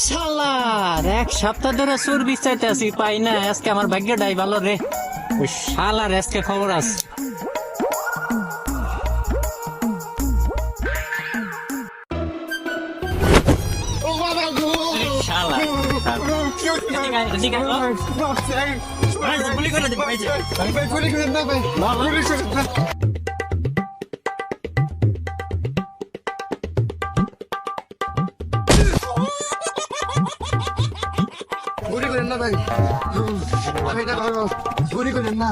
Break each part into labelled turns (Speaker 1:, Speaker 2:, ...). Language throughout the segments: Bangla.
Speaker 1: শালার এক সপ্তাহ ধরে চোর বিচাইতে আছি পাই না। আজকে আমার ভাগ্যটাই ভালো রে। ওই শালার আজকে খবর আছে।
Speaker 2: গুলি করেন না ভাই, গুলি করেন না।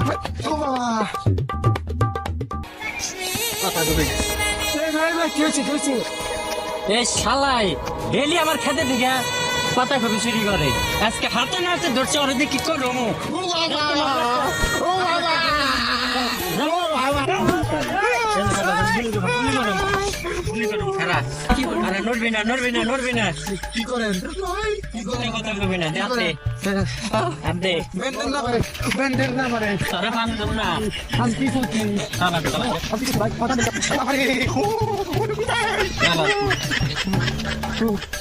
Speaker 2: ও বাবা,
Speaker 1: শালাই ডেলি আমার খেতে থেকে পাতা কপি চুরি করে। আজকে হাতে না হাতে ধরছে, ওর কি করবো? নড়বি না, নড়বি না, নড়বি না।
Speaker 2: কি করেন?
Speaker 1: কথা কবি না, দে দে
Speaker 2: বেন্ডেন না ভাই, বেন্ডেন না ভাই।
Speaker 1: তোরা বান্ধব না।
Speaker 2: আমি কি করছি? আপনি কি ভাই কথা দিতে?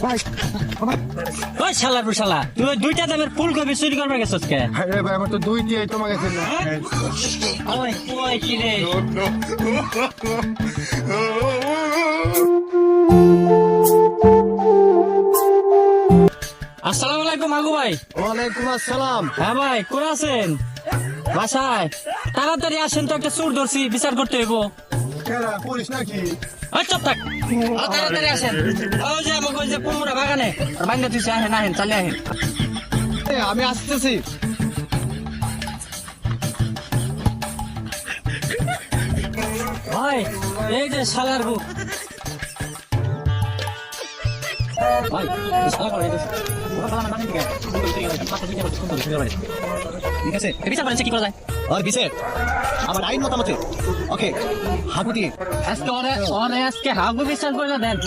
Speaker 2: ভাই,
Speaker 1: ওই শালার শালা, তুই দুইটা দামের ফুলকপি চুরি করবে গেছিস কে?
Speaker 2: আরে ভাই, আমার তো দুই দিয়ে তোমার কাছে না।
Speaker 1: ওই ওই কি রে? আসসালামু আলাইকুম আগু ভাই।
Speaker 2: ওয়ালাইকুম আসসালাম।
Speaker 1: হ্যাঁ ভাই, কোথায় আছেন? বাসায়। তাড়াতাড়ি আসেন তো, একটা চোর ধরছি, বিচার করতে হইব।
Speaker 2: কেরা পুলিশ নাকি?
Speaker 1: চুপ থাক। তাড়াতাড়ি আসেন। ওই যে আমাকে ওই যে কুমড়া বাগানে বান্ধা তুই আহেন, আহেন, চালে আহেন।
Speaker 2: আমি আসতেছি।
Speaker 1: ভাই এই যে শালার বুক ভাই, শালা করে দিস। ওরা বাগানে বাগানে দিকে ঠিক আছে, বিচার করেন কি করা যায়?
Speaker 3: আর বিশেষ আমার আইন মতামতে ওকে হাগু দিয়ে
Speaker 1: আজকে আজকে হাগু বিচার করে দেন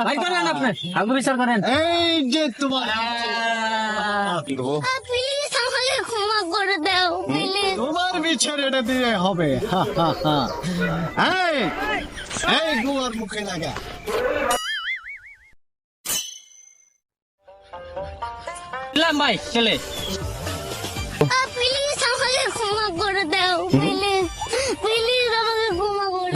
Speaker 1: ভাই, করেন আপনি হাগু বিচার করেন।
Speaker 3: এই যে তোমার
Speaker 4: প্লিজ আমাকে ক্ষমা করে দাও, প্লিজ।
Speaker 3: তোমার বিচার এটা দিয়ে হবে। এই এই গোয়ার মুখে লাগা।
Speaker 1: ভাই চলে
Speaker 4: প্লিজ আমাকে ক্ষমা করে দাও, প্লিজ প্লিজ আমাকে ক্ষমা করে।